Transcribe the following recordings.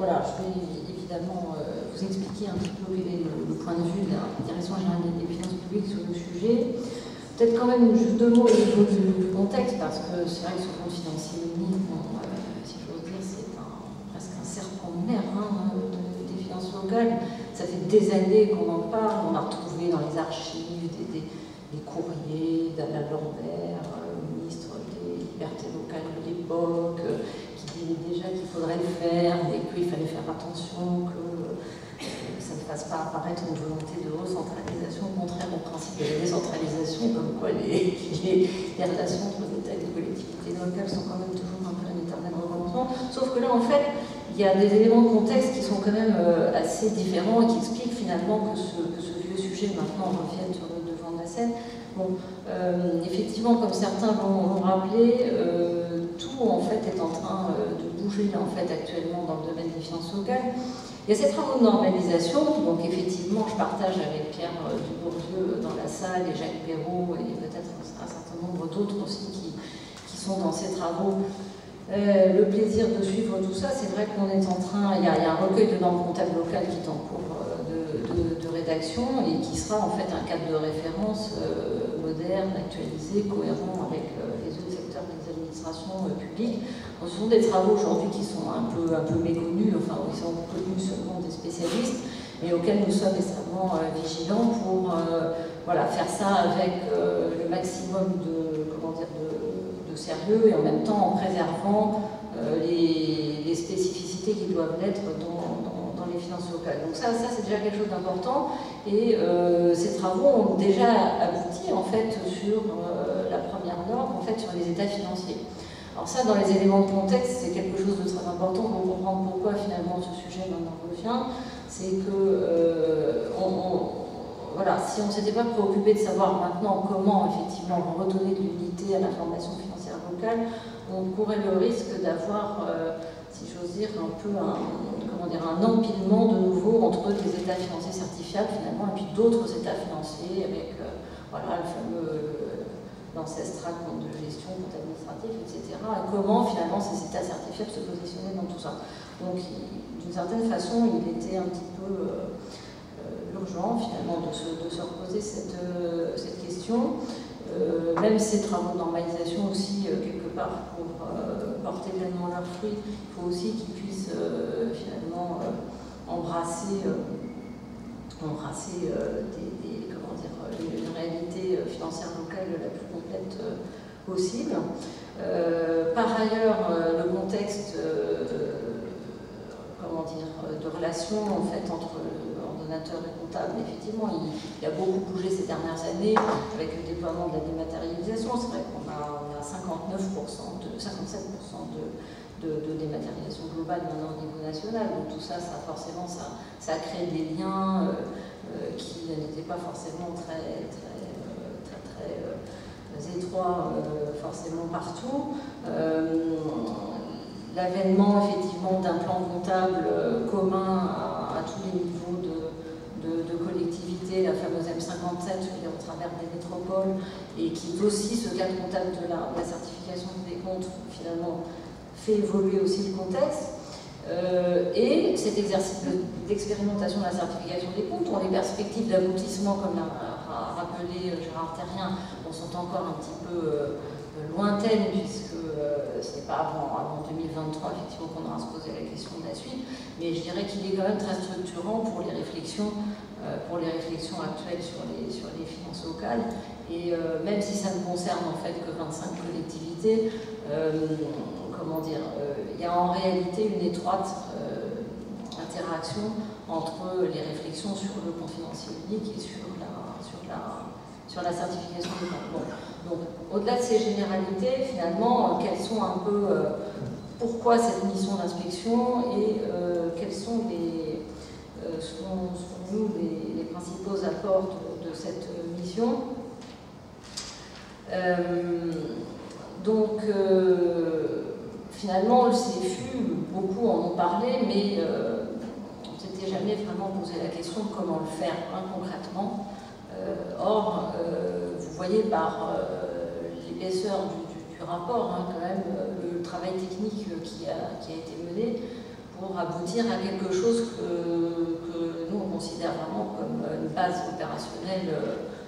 voilà, je vais évidemment vous expliquer un petit peu quel est le point de vue de la Direction générale des finances publiques sur le sujet. Peut-être quand même juste 2 mots au niveau du contexte, parce que c'est vrai que ce compte financier unique, bon, si j'ose dire, c'est presque un serpent de mer des finances locales. Ça fait des années qu'on en parle, on a retrouvé dans les archives des courriers d'Alain Lambert, ministre des Libertés locales de l'époque, qui disait déjà qu'il faudrait le faire, mais qu'il fallait faire attention, que ça ne fasse pas apparaître une volonté de recentralisation contraire au principe de la décentralisation, comme quoi les relations entre l'État et les collectivités locales sont quand même toujours un peu un éternel recommencement. Sauf que là, en fait, il y a des éléments de contexte qui sont quand même assez différents et qui expliquent finalement que ce vieux sujet maintenant revienne sur le devant de la scène. Bon, effectivement, comme certains l'ont rappelé, tout en fait est en train de bouger là, en fait, actuellement dans le domaine des finances locales. Il y a ces travaux de normalisation, donc effectivement je partage avec Pierre Dubourdieu dans la salle et Jacques Perrault et peut-être un certain nombre d'autres aussi qui sont dans ces travaux. Le plaisir de suivre tout ça, c'est vrai qu'on est en train, il y a un recueil de normes comptables locales qui est en cours de rédaction et qui sera en fait un cadre de référence moderne, actualisé, cohérent avec les autres secteurs des administrations publiques. Donc, ce sont des travaux aujourd'hui qui sont un peu méconnus, enfin ils sont connus seulement des spécialistes, mais auxquels nous sommes extrêmement vigilants pour voilà, faire ça avec le maximum de sérieux et en même temps en préservant les spécificités qui doivent l'être dans les finances locales. Donc ça c'est déjà quelque chose d'important et ces travaux ont déjà abouti en fait sur la première norme, en fait sur les états financiers. Alors ça, dans les éléments de contexte, c'est quelque chose de très important pour comprendre pourquoi finalement ce sujet maintenant revient. C'est que voilà, si on ne s'était pas préoccupé de savoir maintenant comment effectivement redonner de l'unité à l'information financière locale, on courait le risque d'avoir, si j'ose dire, un peu un empilement de nouveau entre des états financiers certifiables finalement et puis d'autres états financiers avec voilà, le fameux l'ancestral compte de gestion, compte administratif, etc. Et comment finalement ces états certifiables se positionnaient dans tout ça. Donc d'une certaine façon, il était un petit peu urgent finalement de se reposer cette question. Même ces travaux de normalisation aussi, quelque part, pour porter pleinement leurs fruits, il faut aussi qu'ils puissent finalement embrasser une réalité financière locale la plus complète possible. Par ailleurs, le contexte de relation en fait, entre ordonnateur et comptable, effectivement, il a beaucoup bougé ces dernières années avec le déploiement de la dématérialisation. C'est vrai qu'on a 57% de dématérialisation globale maintenant au niveau national. Donc tout ça, forcément, ça a créé des liens qui n'étaient pas forcément très étroits forcément partout. L'avènement effectivement d'un plan comptable commun à tous les niveaux de collectivité, la fameuse M57 qui est au travers des métropoles et qui est aussi ce cadre comptable de la certification des comptes finalement fait évoluer aussi le contexte. Et cet exercice d'expérimentation de la certification des comptes, dont les perspectives d'aboutissement, comme l'a rappelé Gérard Terrien, sont encore un petit peu lointaines, puisque ce n'est pas avant 2023 effectivement qu'on aura à se poser la question de la suite, mais je dirais qu'il est quand même très structurant pour les réflexions actuelles sur les finances locales. Et même si ça ne concerne en fait que 25 collectivités, il y a en réalité une étroite interaction entre les réflexions sur le compte financier unique et sur la certification des comptes. Bon. Donc, au-delà de ces généralités, finalement, quelles sont un peu pourquoi cette mission d'inspection et quels sont selon nous les principaux apports de cette mission. Donc, finalement, le CFU, beaucoup en ont parlé, mais on ne s'était jamais vraiment posé la question de comment le faire concrètement. Or, vous voyez par l'épaisseur du rapport, quand même, le travail technique qui a été mené pour aboutir à quelque chose que nous on considère vraiment comme une base opérationnelle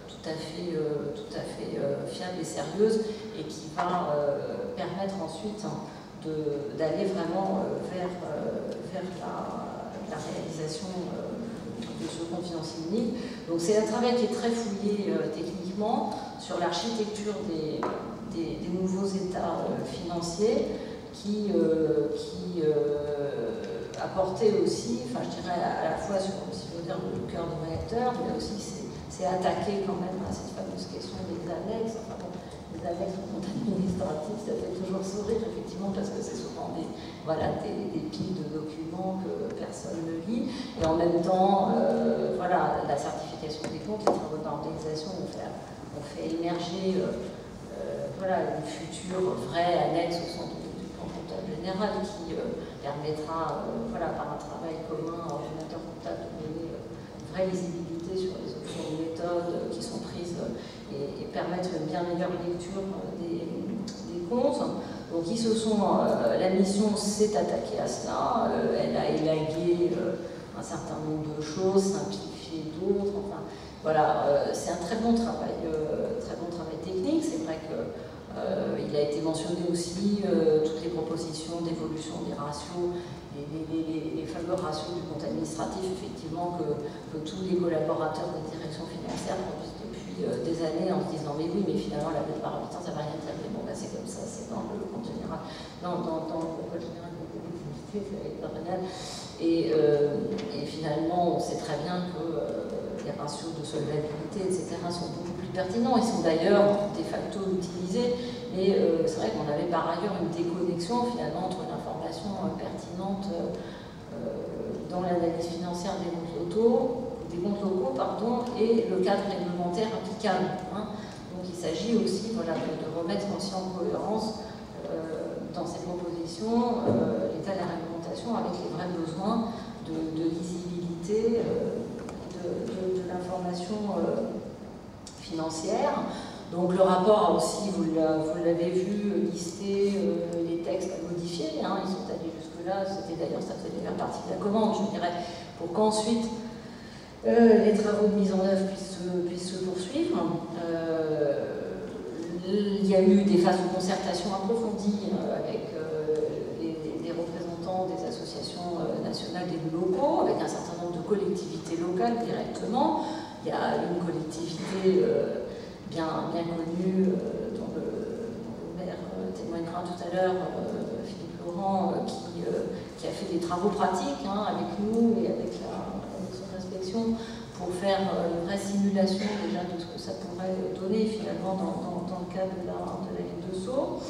tout à fait fiable et sérieuse, et qui va permettre ensuite d'aller vraiment vers la réalisation de ce compte financier unique. Donc c'est un travail qui est très fouillé techniquement sur l'architecture des nouveaux états financiers qui apportait aussi, enfin je dirais à la fois sur, si je veux dire, le cœur du réacteur, mais aussi c'est attaqué quand même à cette fameuse question des annexes. Enfin bon, les annexes au compte administratif, ça fait toujours sourire effectivement, parce que c'est souvent des piles de documents que personne ne lit, et en même temps, voilà, la certification des comptes, les travaux d'organisation ont fait émerger voilà, une future vraie annexe au centre du plan comptable général qui permettra, voilà, par un travail commun, ordinateur comptable, de donner une vraie visibilité sur les options de méthode qui sont prises et permettre une bien meilleure lecture des comptes. Donc la mission s'est attaquée à cela, elle a élagué un certain nombre de choses, simplifié d'autres, enfin voilà, c'est un très bon travail technique. C'est vrai qu'il a été mentionné aussi toutes les propositions d'évolution des ratios, les fameux ratios du compte administratif, effectivement, que tous les collaborateurs des directions financières produisent depuis des années en se disant mais oui, mais finalement la valeur par habitant ça va rien faire. Mais bon, bah, c'est comme ça, c'est dans le compte général, dans le code général des collectivités territoriales. Et finalement, on sait très bien que les ratios de solvabilité, etc., sont beaucoup plus pertinents. Ils sont d'ailleurs de facto utilisés, mais c'est vrai qu'on avait par ailleurs une déconnexion finalement entre l'information pertinente dans l'analyse financière des comptes locaux, et le cadre réglementaire applicable. Donc il s'agit aussi, voilà, de remettre aussi en cohérence dans ces propositions l'état de la réglementation avec les vrais besoins de lisibilité de l'information financière. Donc le rapport a aussi, vous l'avez vu, listé les textes à modifier, ils sont allés jusque-là, ça faisait déjà partie de la commande, je dirais, pour qu'ensuite les travaux de mise en œuvre puissent se poursuivre. Il y a eu des phases de concertation approfondies avec les représentants des associations nationales d'élus locaux, avec un certain nombre de collectivités locales directement. Il y a une collectivité bien connue, dont le maire témoignera tout à l'heure, Philippe Laurent, qui a fait des travaux pratiques avec nous et avec son inspection pour faire une vraie simulation déjà de ce que ça pourrait donner finalement dans le cadre de la ville de Sceaux.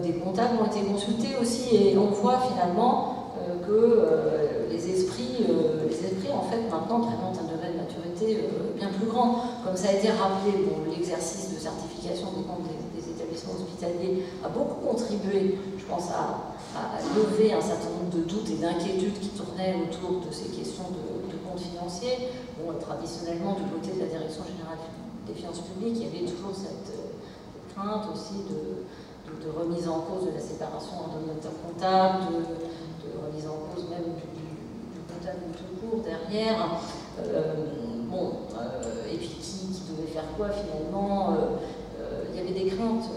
Des comptables ont été consultés aussi, et on voit finalement que les esprits en fait maintenant présentent un degré de maturité bien plus grand. Comme ça a été rappelé, l'exercice de certification des comptes des établissements hospitaliers a beaucoup contribué, je pense, à lever un certain nombre de doutes et d'inquiétudes qui tournaient autour de ces questions de comptes financiers. Traditionnellement, du côté de la Direction générale des finances publiques, il y avait toujours cette crainte aussi de remise en cause de la séparation ordonnateur-comptable, de remise en cause même du comptable tout court derrière. Et puis qui devait faire quoi finalement, il y avait des craintes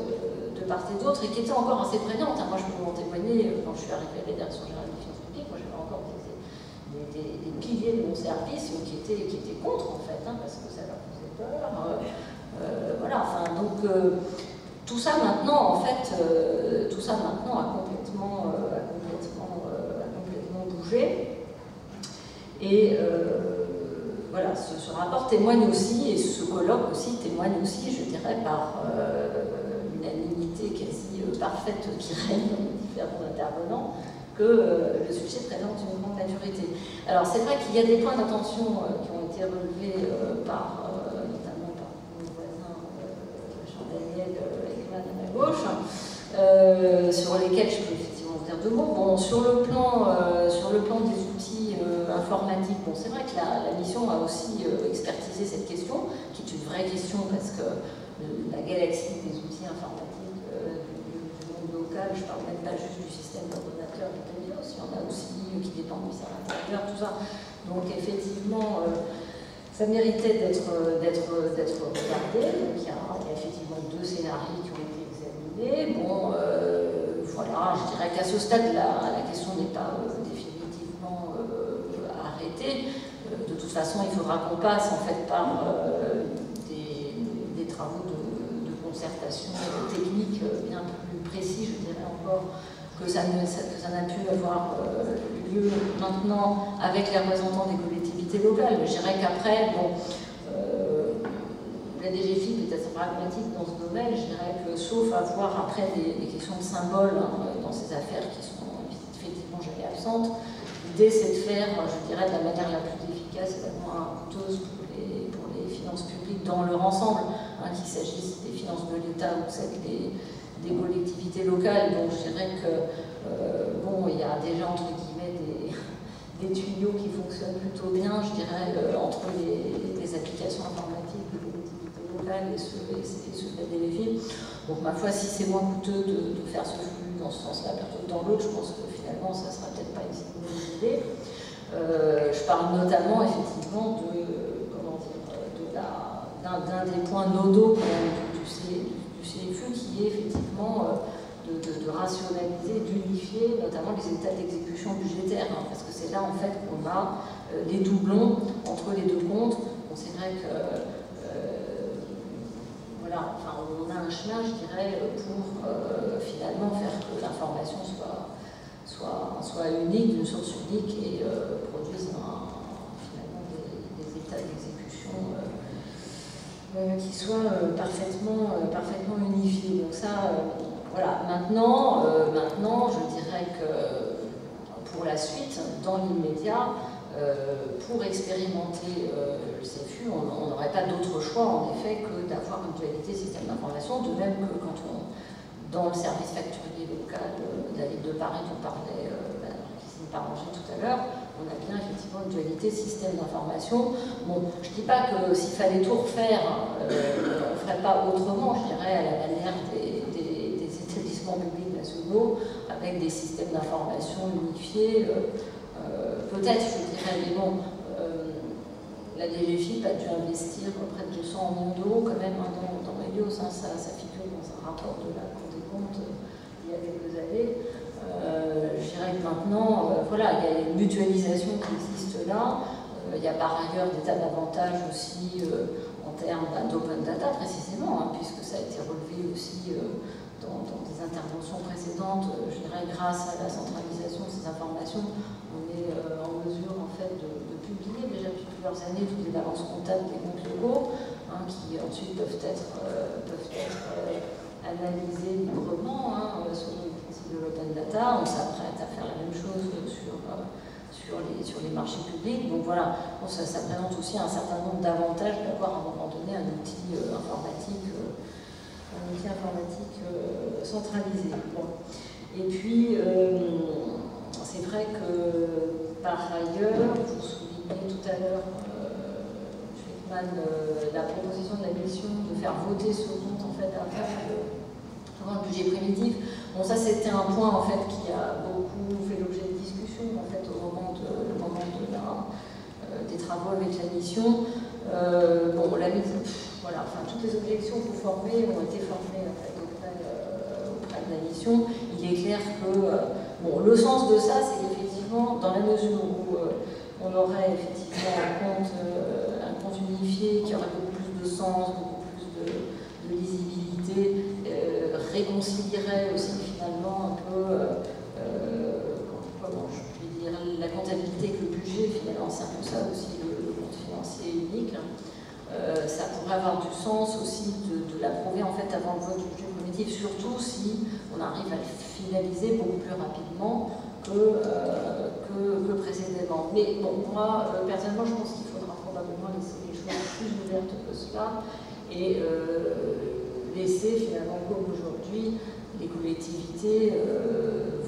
de part et d'autre, et qui étaient encore assez prégnantes. Moi, je peux vous en témoigner, quand je suis arrivée à la Direction générale des finances publiques, moi j'avais encore des piliers de mon service qui étaient contre, en fait, parce que ça leur faisait peur. Voilà, enfin, donc tout ça maintenant, en fait, a complètement bougé. Et voilà, ce rapport témoigne aussi, et ce colloque aussi témoigne aussi, je dirais, par l'unanimité quasi parfaite qui règne dans les différents intervenants, que le sujet présente une grande maturité. Alors c'est vrai qu'il y a des points d'attention qui ont été relevés notamment par mon voisin Jean-Daniel Ekman à ma gauche, sur lesquels je peux effectivement vous dire deux mots. Sur le plan des outils informatiques, c'est vrai que la mission a aussi expertisé cette question, qui est une vraie question, parce que la galaxie des outils informatiques du monde local, je ne parle même pas juste du système d'ordinateur du PNIOS, il y en a aussi qui président du ministère de l'Intérieur, tout ça. Donc effectivement, ça méritait d'être regardé. Donc il y a effectivement 2 scénarios qui ont été examinés. Bon, voilà, je dirais qu'à ce stade, la question n'est pas définitivement arrêtée. De toute façon, il faudra qu'on passe en fait par des travaux de concertation technique bien plus précis, je dirais encore, que ça n'a pu avoir lieu maintenant avec les représentants des collectivités locales. Je dirais qu'après, bon, la DGFiP est assez pragmatique dans ce domaine. Je dirais que, sauf avoir après des questions de symboles dans ces affaires qui sont effectivement jamais absentes, l'idée c'est de faire, je dirais, de la manière la plus efficace et la moins coûteuse pour les finances publiques dans leur ensemble, qu'il s'agisse des finances de l'État ou celles des collectivités locales. Donc je dirais que bon, il y a déjà entre guillemets des tuyaux qui fonctionnent plutôt bien, je dirais, entre les applications informatiques des collectivités locales et ceux de la DGFiP. Donc ma foi, si c'est moins coûteux de faire ce flux dans ce sens-là plutôt que dans l'autre, je pense que finalement ça ne sera peut-être pas une si bonne idée. Je parle notamment effectivement d'un des points nodaux du CFU, qui est effectivement de rationaliser, d'unifier notamment les états d'exécution budgétaire, parce que c'est là en fait qu'on a les doublons entre les 2 comptes. Bon, c'est vrai que voilà, enfin, on a un chemin, je dirais, pour finalement faire que l'information soit unique, d'une source unique, et produise finalement des états d'exécution qui soient parfaitement unifiés. Donc ça, voilà. Maintenant, je dirais que pour la suite, dans l'immédiat, pour expérimenter le CFU, on n'aurait pas d'autre choix, en effet, que d'avoir une dualité système d'information, de même que quand dans le service facturier local de la ville de Paris dont parlait Christine Paranger tout à l'heure, on a bien effectivement une dualité système d'information. Bon, je ne dis pas que s'il fallait tout refaire, on ne ferait pas autrement, je dirais, à la manière des établissements publics nationaux, avec des systèmes d'information unifiés. Peut-être, je dirais, mais bon, la DGFiP a dû investir près de 200 millions d'euros quand même dans Helios, ça figure dans un rapport de la Cour des comptes il y a quelques années. Je dirais que maintenant, voilà, il y a une mutualisation qui existe là. Il y a par ailleurs des tas d'avantages aussi en termes d'open data précisément, puisque ça a été relevé aussi dans des interventions précédentes. Je dirais grâce à la centralisation de ces informations, on est en mesure en fait de publier déjà depuis plusieurs années toutes les balances comptables des comptes locaux, qui ensuite peuvent être analysées librement selon le principe de l'open data. On s'apprête à faire la même chose sur les marchés publics. Donc voilà, bon, ça présente aussi un certain nombre d'avantages d'avoir à un moment donné un outil informatique centralisé. Bon. Et puis, c'est vrai que par ailleurs, pour souligner tout à l'heure, la proposition de la mission de faire voter ce compte en fait avant le budget primitif. Bon, ça c'était un point en fait qui a beaucoup fait l'objet de discussions en fait au moment des travaux avec la mission. Bon, voilà, enfin toutes les objections que vous formez ont été formées en fait, auprès de la mission. Il est clair que bon, le sens de ça, c'est qu'effectivement, dans la mesure où on aurait effectivement un compte unifié qui aurait beaucoup plus de sens, beaucoup plus de lisibilité, réconcilierait aussi finalement un peu comment je puis dire, la comptabilité que le budget, finalement c'est un peu ça aussi le compte financier unique. Ça pourrait avoir du sens aussi de l'approuver en fait avant le vote du budget primitif, surtout si on arrive à le finaliser beaucoup plus rapidement que précédemment. Mais bon, moi, personnellement, je pense qu'il faudra probablement laisser les choses plus ouvertes que cela et laisser finalement, comme aujourd'hui, les collectivités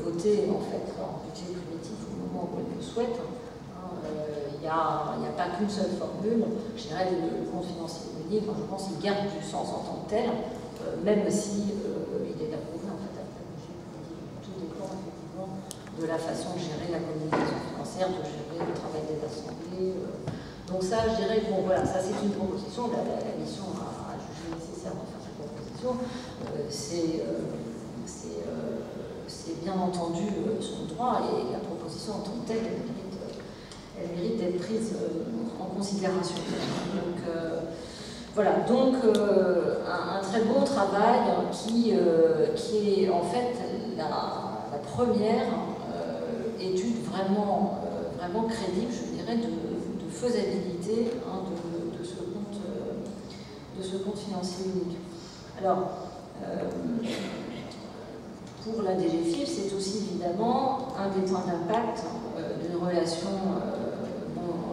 voter en fait leur budget primitif au moment où elles le souhaitent. Il n'y a pas qu'une seule formule. Je dirais le compte financier unique, je pense qu'il garde du sens en tant que tel, même si il est approuvé en fait après le budget primitif. Tout dépend effectivement de la façon de gérer gérer la communication financière, de gérer le travail des assemblées. Donc ça, je dirais, bon voilà, ça c'est une proposition, la mission a jugé nécessaire de faire cette proposition. C'est bien entendu son droit, et la proposition en tant que telle, elle mérite d'être prise en considération. Donc voilà, donc un très beau travail qui est en fait la première étude vraiment crédible, je dirais, de faisabilité de ce compte financier unique. Alors, pour la DGFiP, c'est aussi évidemment un des points d'impact d'une relation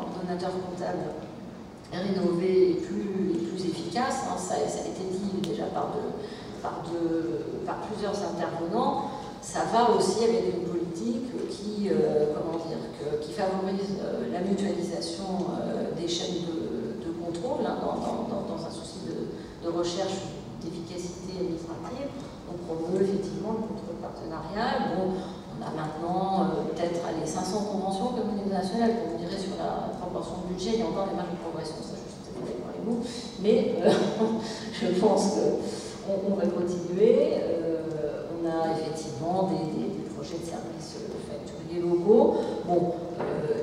ordonnateur comptable rénovée et plus efficace. Ça a été dit déjà par plusieurs intervenants. Ça va aussi avec une politique qui favorise la mutualisation des chaînes de contrôle dans un souci de recherche d'efficacité administrative. On promeut effectivement le contrôle partenarial. Bon, on a maintenant peut-être 500 conventions communes nationales, comme on dirait sur la proportion de budget. Il y a encore des marges de progression, ça je suis tout à fait d'accord avec vous. Mais je pense qu'on va continuer. On a effectivement des projets de services facturiers locaux. Bon,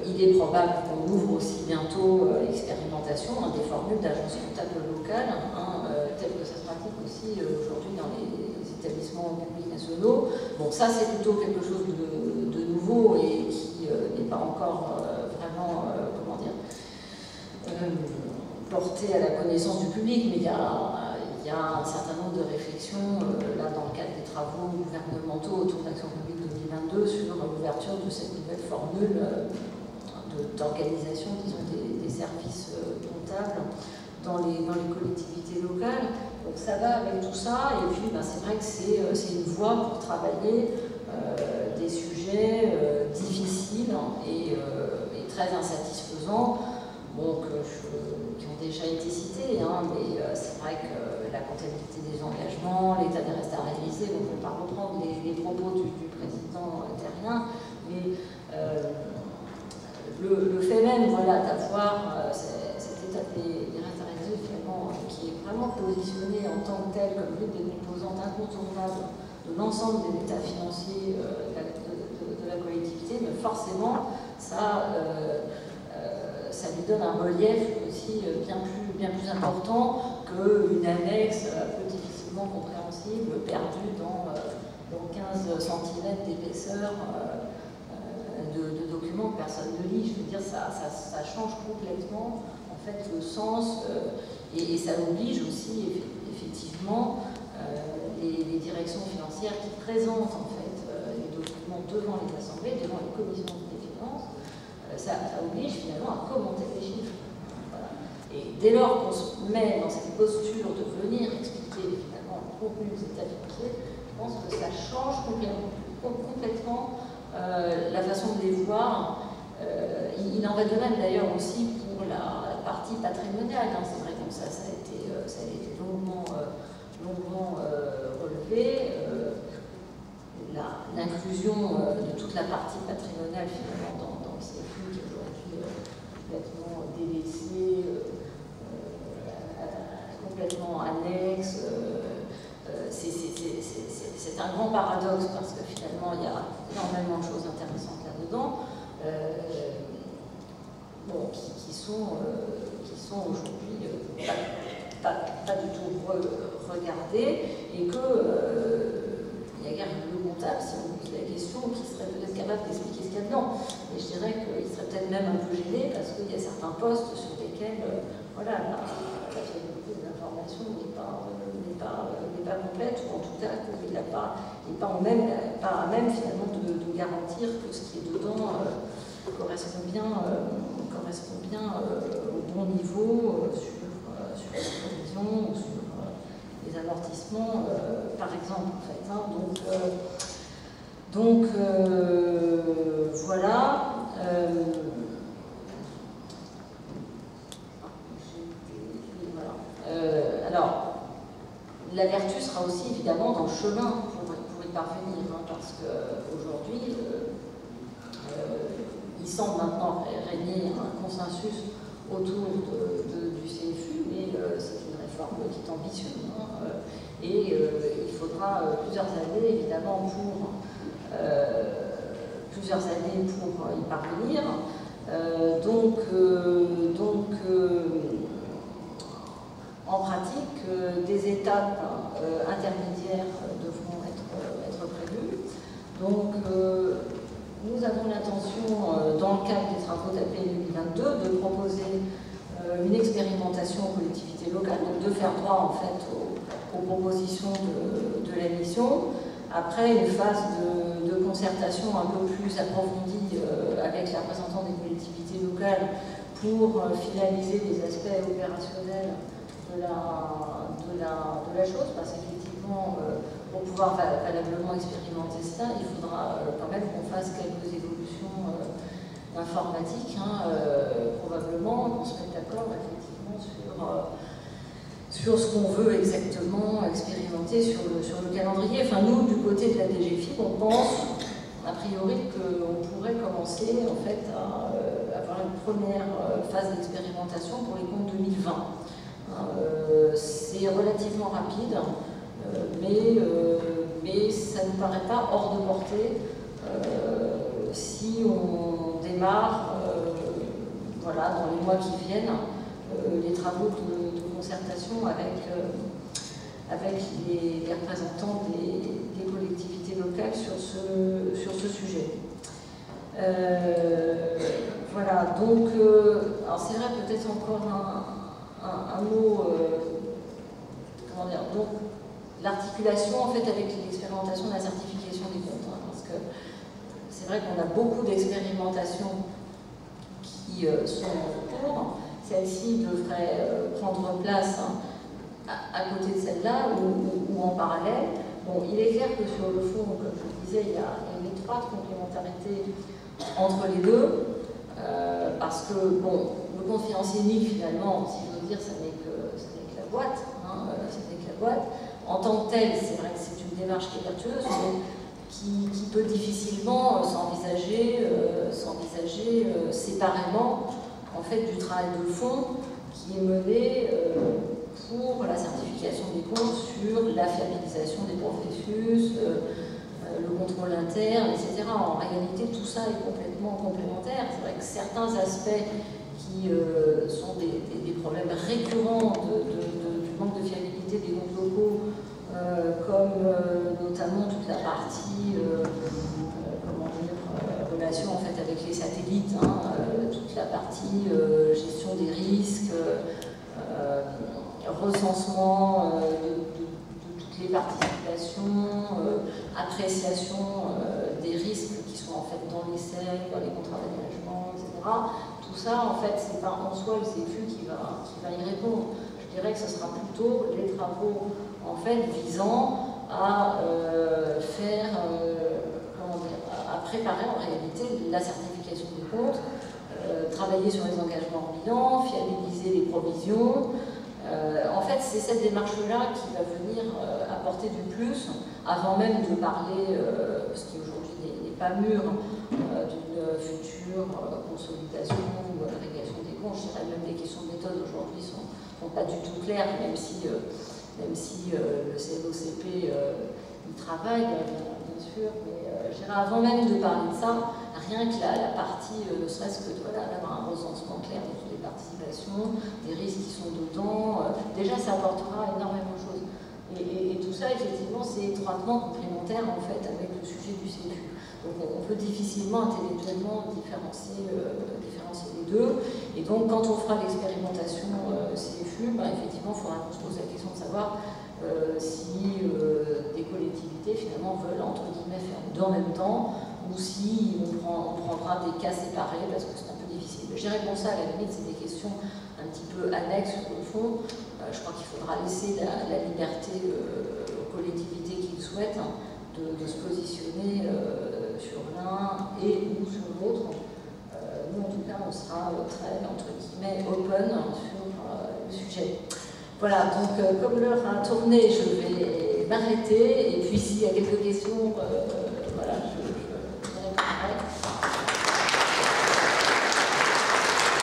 il est probable qu'on ouvre aussi bientôt l'expérimentation des formules d'agence comptable locale, telles que ça se pratique aussi aujourd'hui dans les établissements publics nationaux. Bon, ça c'est plutôt quelque chose de nouveau et qui n'est pas encore vraiment, porté à la connaissance du public, mais il y a un certain nombre de réflexions là dans le cadre des travaux gouvernementaux autour d'Action publique 2022 sur l'ouverture de cette nouvelle formule d'organisation, disons, des services comptables dans les collectivités locales. Donc ça va avec tout ça, et puis c'est vrai que c'est une voie pour travailler des sujets difficiles et très insatisfaisants, qui ont déjà été cités, mais c'est vrai que la comptabilité des engagements, l'état des restes à réaliser, on ne peut pas reprendre les propos du président terrien, mais le fait même d'avoir cet état des restes à réaliser finalement qui est vraiment positionné en tant que tel comme l'une des composantes incontournables de l'ensemble des états financiers de la collectivité, mais forcément ça lui donne un relief aussi bien plus important qu'une annexe un peu difficilement compréhensible, perdue dans 15 cm d'épaisseur de documents que personne ne lit. Je veux dire, ça change complètement en fait le sens et ça oblige aussi effectivement les directions financières qui présentent en fait les documents devant les assemblées, devant les commissions des finances. Ça oblige finalement à commenter les chiffres. Voilà. Et dès lors qu'on se met dans cette posture de venir expliquer finalement le contenu des états financiers, je pense que ça change complètement la façon de les voir. Il en va de même d'ailleurs aussi pour la partie patrimoniale. C'est vrai que ça a été longuement relevé. L'inclusion de toute la partie patrimoniale finalement dans le CFU qui est aujourd'hui complètement délaissée, complètement annexe. C'est un grand paradoxe parce que finalement il y a énormément de choses intéressantes là-dedans qui sont aujourd'hui pas du tout regardées et que il y a le comptable, si on pose la question, qui serait peut-être capable d'expliquer ce qu'il y a dedans. Et je dirais qu'il serait peut-être même un peu gêné parce qu'il y a certains postes sur lesquels la fiabilité de l'information n'est pas complète, ou en tout cas qu'il n'est pas à même finalement de garantir que ce qui est dedans correspond bien au bon niveau sur la provision, sur les amortissements, par exemple, en fait. Voilà. Alors, la vertu sera aussi évidemment dans le chemin pour y parvenir, parce qu'aujourd'hui, semble maintenant régner un consensus autour du CFU, mais c'est une réforme qui est ambitieuse. Et il faudra plusieurs années, évidemment, pour y parvenir. En pratique, des étapes intermédiaires devront être prévues. Donc, nous avons l'intention, dans le cadre des travaux d'API 2022, de proposer une expérimentation aux collectivités locales, donc de faire droit en fait aux propositions de la mission. Après, une phase de concertation un peu plus approfondie avec les représentants des collectivités locales pour finaliser les aspects opérationnels de la chose, parce qu'effectivement, pour pouvoir valablement expérimenter cela, il faudra quand même qu'on fasse quelques évolutions informatiques, probablement, qu'on se mette d'accord effectivement sur ce qu'on veut exactement expérimenter sur le calendrier. Enfin, nous, du côté de la DGFiP, on pense a priori qu'on pourrait commencer en fait à avoir une première phase d'expérimentation pour les comptes 2020. C'est relativement rapide, mais ça ne nous paraît pas hors de portée si on démarre dans les mois qui viennent les travaux de concertation avec les représentants des collectivités locales sur ce sujet. Voilà, donc alors c'est vrai, peut-être encore un mot, comment dire, donc l'articulation en fait avec l'expérimentation de la certification des comptes, parce que c'est vrai qu'on a beaucoup d'expérimentations qui sont en cours. Celle-ci devrait prendre place à côté de celle-là ou en parallèle. Bon, il est clair que sur le fond, comme je le disais, il y a une étroite complémentarité entre les deux, parce que bon, le compte financier unique, finalement, si je veux dire, ça n'est que la boîte, ça n'est que la boîte. En tant que telle, c'est vrai que c'est une démarche qui est vertueuse, mais qui peut difficilement s'envisager séparément en fait du travail de fond qui est mené pour la certification des comptes sur la fiabilisation des processus, le contrôle interne, etc. En réalité, tout ça est complètement complémentaire. C'est vrai que certains aspects qui sont des problèmes récurrents du manque de fiabilité des comptes locaux, comme notamment toute la partie relation en fait avec les satellites, toute la partie gestion des risques, recensement de toutes les participations, appréciation des risques qui sont en fait dans les SEC, dans les contrats d'aménagement, etc. Tout ça, en fait, c'est pas en soi le CFU qui va y répondre. Je dirais que ce sera plutôt les travaux en fait visant à préparer en réalité la certification des comptes, travailler sur les engagements en bilan, fiabiliser les provisions. En fait, c'est cette démarche-là qui va venir apporter du plus, avant même de parler, ce qui aujourd'hui n'est pas mûr, d'une future consolidation ou agrégation des comptes. Je dirais même les questions de méthode aujourd'hui sont pas du tout claires, même si le CNOCP y travaille, bien sûr. Mais je dirais, avant même de parler de ça, rien que la partie, ne serait-ce que d'avoir un recensement clair de toutes les participations, des risques qui sont dedans, déjà ça apportera énormément de choses. Et tout ça, effectivement, c'est étroitement complémentaire en fait avec le sujet du CFU. Donc on peut difficilement intellectuellement différencier les deux. Et donc quand on fera l'expérimentation CFU, effectivement, il faudra qu'on se pose la question de savoir si des collectivités finalement veulent entre guillemets faire deux en même temps, ou si on prendra des cas séparés parce que c'est un peu difficile. Je dirais bon, ça à la limite c'est des questions un petit peu annexes sur le fond. Je crois qu'il faudra laisser la liberté aux collectivités qui le souhaitent de se positionner sur l'un et ou sur l'autre. Nous en tout cas on sera très entre guillemets open sur le sujet. Voilà, donc comme l'heure a tourné, je vais m'arrêter et puis s'il y a quelques questions, voilà.